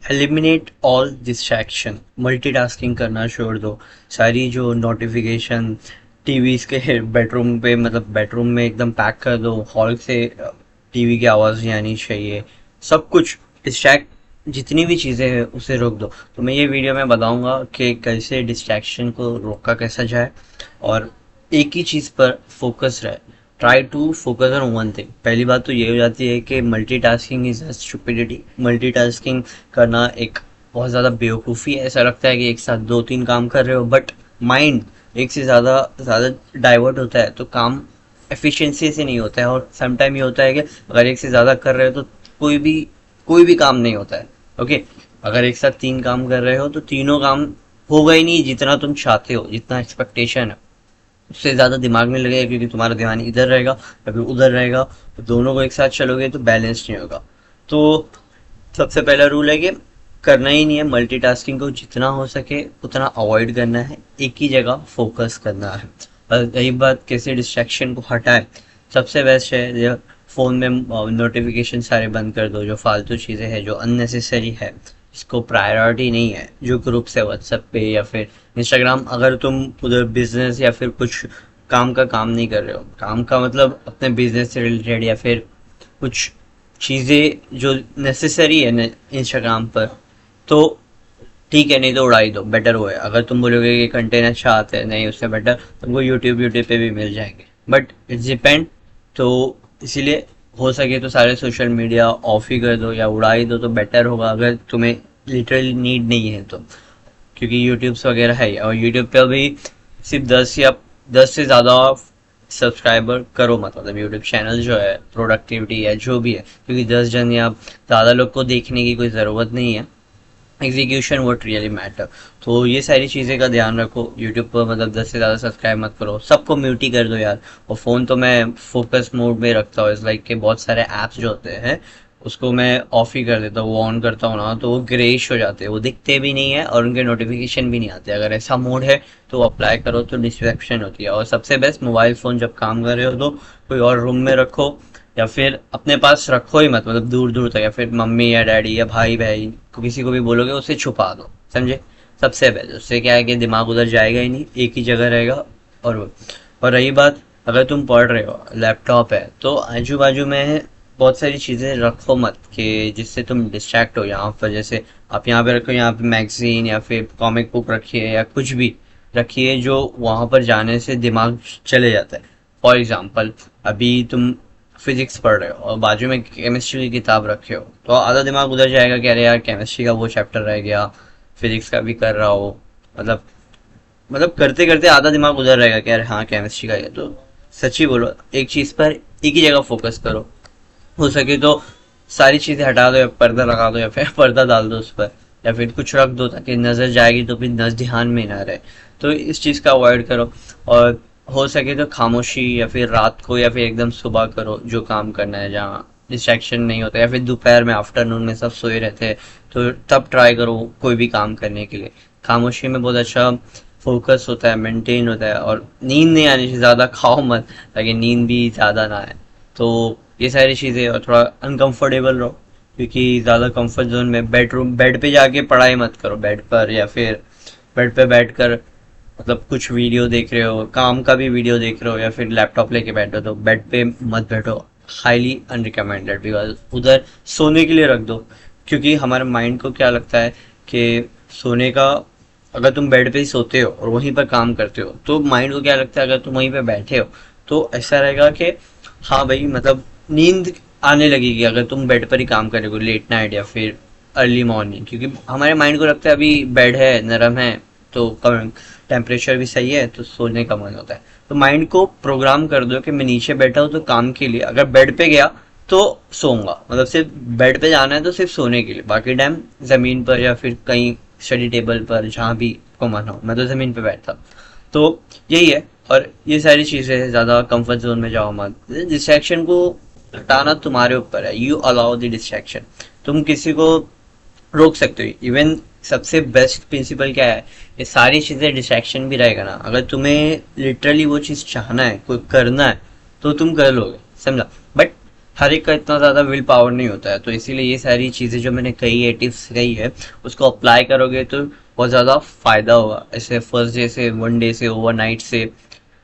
Eliminate all distraction, multitasking करना छोड़ दो। सारी जो नोटिफिकेशन टीवी के बेडरूम पे, मतलब बेडरूम में एकदम पैक कर दो, हॉल से टीवी की आवाज़ नहीं आनी चाहिए। सब कुछ डिस्ट्रैक्ट, जितनी भी चीज़ें हैं उसे रोक दो। तो मैं ये वीडियो में बताऊंगा कि कैसे डिस्ट्रैक्शन को रोका कैसा जाए और एक ही चीज़ पर फोकस रहे। Try to focus on one thing. पहली बात तो ये हो जाती है कि multitasking is a stupidity. Multitasking करना एक बहुत ज़्यादा बेवकूफ़ी है। ऐसा लगता है कि एक साथ दो तीन काम कर रहे हो, बट माइंड एक से ज़्यादा ज़्यादा डाइवर्ट होता है तो काम एफिशिएंसी से नहीं होता है। और समटाइम ये होता है कि अगर एक से ज़्यादा कर रहे हो तो कोई भी काम नहीं होता है। ओके, अगर एक साथ तीन काम कर रहे हो तो तीनों काम होगा ही नहीं जितना तुम चाहते हो, जितना एक्सपेक्टेशन है उससे ज़्यादा दिमाग में लगेगा, क्योंकि तुम्हारा ध्यान इधर रहेगा या फिर उधर रहेगा। तो दोनों को एक साथ चलोगे तो बैलेंस नहीं होगा। तो सबसे पहला रूल है कि करना ही नहीं है मल्टीटास्किंग को, जितना हो सके उतना अवॉइड करना है, एक ही जगह फोकस करना है। और रही बात कैसे डिस्ट्रैक्शन को हटाए, सबसे बेस्ट है फ़ोन में नोटिफिकेशन सारे बंद कर दो। जो फालतू चीज़ें हैं, जो अननेसेसरी है, इसको प्रायोरिटी नहीं है, जो ग्रुप्स है व्हाट्सएप पे या फिर इंस्टाग्राम, अगर तुम उधर बिजनेस या फिर कुछ काम नहीं कर रहे हो, काम का मतलब अपने बिजनेस से रिलेटेड या फिर कुछ चीज़ें जो नेसेसरी है इंस्टाग्राम पर, तो ठीक है, नहीं तो उड़ा ही दो, बेटर वो है। अगर तुम बोलोगे कि कंटेंट अच्छा आता है, नहीं, उससे बेटर तुमको यूट्यूब पे भी मिल जाएंगे, बट इट्स डिपेंड। तो इसीलिए हो सके तो सारे सोशल मीडिया ऑफ ही कर दो या उड़ा ही दो तो बेटर होगा, अगर तुम्हें लिटरली नीड नहीं है तो। क्योंकि यूट्यूब्स वगैरह है, और यूट्यूब पे अभी सिर्फ 10 से ज़्यादा सब्सक्राइबर करो मत, मतलब यूट्यूब चैनल जो है, प्रोडक्टिविटी है जो भी है, क्योंकि 10 जन या ज़्यादा लोग को देखने की कोई ज़रूरत नहीं है। Execution vote really matter. तो ये सारी चीज़ें का ध्यान रखो। यूट्यूब पर मतलब 10 से ज़्यादा सब्सक्राइब मत करो, सबको म्यूट ही कर दो यार। और फ़ोन तो मैं फोकस मोड में रखता हूँ, इस लाइक के बहुत सारे ऐप्स जो होते हैं उसको मैं ऑफ ही कर देता हूँ। वो ऑन करता हूँ ना तो वो ग्रेइश हो जाते हैं, वो दिखते भी नहीं है और उनके नोटिफिकेशन भी नहीं आते। अगर ऐसा मोड है तो अप्लाई करो तो डिस्ट्रैक्शन होती है। और सबसे बेस्ट, मोबाइल फ़ोन जब काम कर रहे हो तो कोई और रूम में रखो, या फिर अपने पास रखो ही मत, मतलब दूर दूर तक, या फिर मम्मी या डैडी या भाई बहन को किसी को भी बोलोगे उसे छुपा दो, समझे। सबसे पहले उससे क्या है कि दिमाग उधर जाएगा ही नहीं, एक ही जगह रहेगा। और रही बात, अगर तुम पढ़ रहे हो, लैपटॉप है, तो आजू बाजू में बहुत सारी चीज़ें रखो मत कि जिससे तुम डिस्ट्रैक्ट हो। यहाँ पर जैसे आप यहाँ पे रखो, यहाँ पे मैगजीन या फिर कॉमिक बुक रखिए या कुछ भी रखिए जो वहाँ पर जाने से दिमाग चले जाता है। फॉर एग्जाम्पल, अभी तुम फिजिक्स पढ़ रहे हो और बाजू में केमिस्ट्री की किताब रखे हो, तो आधा दिमाग उधर जाएगा कि अरे यार केमिस्ट्री का वो चैप्टर रह गया, फिजिक्स का भी कर रहा हो, मतलब करते करते आधा दिमाग उधर रहेगा कि यार हाँ केमिस्ट्री का है। तो सच्ची बोलो, एक चीज़ पर एक ही जगह फोकस करो। हो सके तो सारी चीज़ें हटा दो या पर्दा लगा दो या फिर पर्दा डाल दो उस पर, या फिर कुछ रख दो ताकि नज़र जाएगी तो फिर नज़र ध्यान में ना रहे। तो इस चीज़ का अवॉइड करो। और हो सके तो खामोशी, या फिर रात को या फिर एकदम सुबह करो जो काम करना है, जहाँ डिस्ट्रैक्शन नहीं होता, या फिर दोपहर में, आफ्टरनून में सब सोए रहते हैं तो तब ट्राई करो कोई भी काम करने के लिए। खामोशी में बहुत अच्छा फोकस होता है, मेंटेन होता है। और नींद नहीं आनी चाहिए, ज़्यादा खाओ मत ताकि नींद भी ज़्यादा ना आए। तो ये सारी चीज़ें, और थोड़ा अनकंफर्टेबल रहो, क्योंकि ज़्यादा कंफर्ट जोन में बेड पे जाके पढ़ाई मत करो, बेड पर या फिर बेड पे बैठ कर, मतलब कुछ वीडियो देख रहे हो, काम का भी वीडियो देख रहे हो या फिर लैपटॉप लेके बैठो, तो बेड पे मत बैठो। हाईली अनरिकमेंडेड, बिकॉज उधर सोने के लिए रख दो। क्योंकि हमारे माइंड को क्या लगता है कि सोने का, अगर तुम बेड पे ही सोते हो और वहीं पर काम करते हो तो माइंड को क्या लगता है, अगर तुम वहीं पे बैठे हो तो ऐसा रहेगा कि हाँ भाई, मतलब नींद आने लगेगी अगर तुम बेड पर ही काम करोगे लेट नाइट या फिर अर्ली मॉर्निंग। क्योंकि हमारे माइंड को लगता है अभी बेड है, नरम है, तो टेम्परेचर भी सही है तो सोने का मन होता है। तो माइंड को प्रोग्राम कर दो कि मैं नीचे बैठा हूँ तो काम के लिए, अगर बेड पे गया तो सोऊंगा, मतलब सिर्फ बेड पे जाना है तो सिर्फ सोने के लिए, बाकी टाइम जमीन पर या फिर कहीं स्टडी टेबल पर, जहाँ भी को मन हो। मैं तो जमीन पे बैठता, तो यही है। और ये सारी चीज़ें, ज़्यादा कंफर्ट जोन में जाओ मत। डिस्ट्रैक्शन को हटाना तुम्हारे ऊपर है, यू अलाउ द डिस्ट्रैक्शन। तुम किसी को रोक सकते हो। इवन सबसे बेस्ट प्रिंसिपल क्या है, ये सारी चीज़ें डिस्ट्रैक्शन भी रहेगा ना, अगर तुम्हें लिटरली वो चीज़ चाहना है, कोई करना है, तो तुम कर लोगे, समझा। बट हर एक का इतना ज़्यादा विल पावर नहीं होता है, तो इसीलिए ये सारी चीज़ें जो मैंने कही है, टिप्स कही है, उसको अप्लाई करोगे तो बहुत ज़्यादा फायदा होगा। ऐसे फर्स्ट डे से, वन डे से, ओवरनाइट से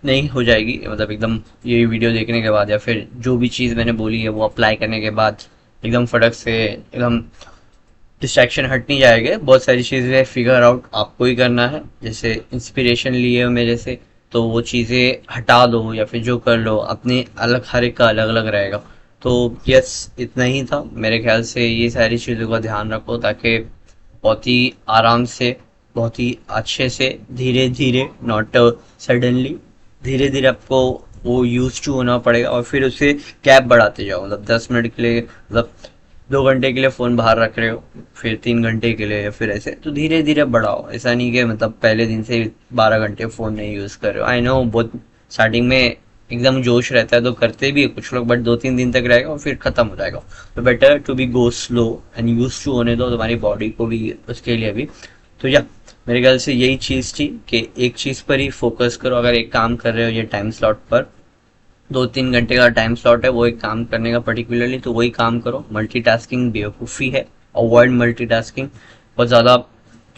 नहीं हो जाएगी, मतलब एकदम ये वीडियो देखने के बाद या फिर जो भी चीज़ मैंने बोली है वो अप्लाई करने के बाद एकदम फटक से एकदम डिस्ट्रैक्शन हट नहीं जाएगा। बहुत सारी चीज़ें फिगर आउट आपको ही करना है, जैसे इंस्पिरेशन लिए हो मेरे से तो वो चीज़ें हटा दो या फिर जो कर लो अपने अलग, हर एक का अलग अलग रहेगा। तो यस, इतना ही था मेरे ख्याल से। ये सारी चीज़ों का ध्यान रखो ताकि बहुत ही आराम से, बहुत ही अच्छे से, धीरे धीरे, नॉट सडनली, धीरे धीरे आपको वो यूज टू होना पड़ेगा और फिर उसे गैप बढ़ाते जाओ। मतलब 10 मिनट के लिए, मतलब 2 घंटे के लिए फ़ोन बाहर रख रहे हो, फिर 3 घंटे के लिए, या फिर ऐसे तो धीरे धीरे बढ़ाओ। ऐसा नहीं कि मतलब पहले दिन से 12 घंटे फ़ोन नहीं यूज़ कर रहे हो। आई नो बहुत स्टार्टिंग में एकदम जोश रहता है तो करते भी है कुछ लोग, बट 2-3 दिन तक रहेगा और फिर ख़त्म हो जाएगा। तो better to be go slow and use to होने दो तुम्हारी बॉडी को भी, उसके लिए भी। तो या मेरे ख्याल से यही चीज़ थी कि एक चीज़ पर ही फोकस करो। अगर एक काम कर रहे हो ये टाइम स्लॉट पर, 2-3 घंटे का टाइम स्लॉट है वो एक काम करने का पर्टिकुलरली, तो वही काम करो। मल्टीटास्किंग बेवकूफ़ी है, अवॉइड मल्टीटास्किंग। बहुत ज़्यादा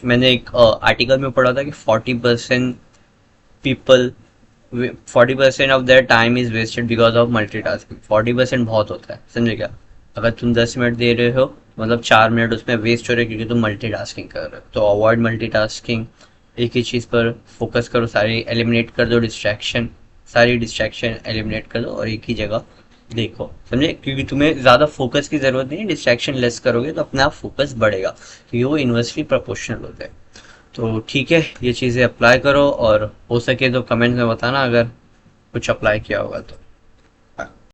मैंने एक आर्टिकल में पढ़ा था कि 40% people, 40% of their time is wasted because of multitasking. 40% बहुत होता है, समझे क्या? अगर तुम 10 मिनट दे रहे हो मतलब 4 मिनट उसमें वेस्ट हो रहे हैं क्योंकि तुम मल्टीटास्किंग कर रहे हो। तो अवॉइड मल्टीटास्किंग, एक ही चीज़ पर फोकस करो, सारी एलिमिनेट कर दो डिस्ट्रैक्शन, सारी डिस्ट्रैक्शन एलिमिनेट कर दो और एक ही जगह देखो, समझे? क्योंकि तुम्हें ज़्यादा फोकस की ज़रूरत नहीं है, डिस्ट्रैक्शन लेस करोगे तो अपने आप फोकस बढ़ेगा क्योंकि वो इन्वर्सली प्रोपोर्शनल होते हैं। तो ठीक है, ये चीज़ें अप्लाई करो और हो सके तो कमेंट में बताना अगर कुछ अप्लाई किया होगा तो।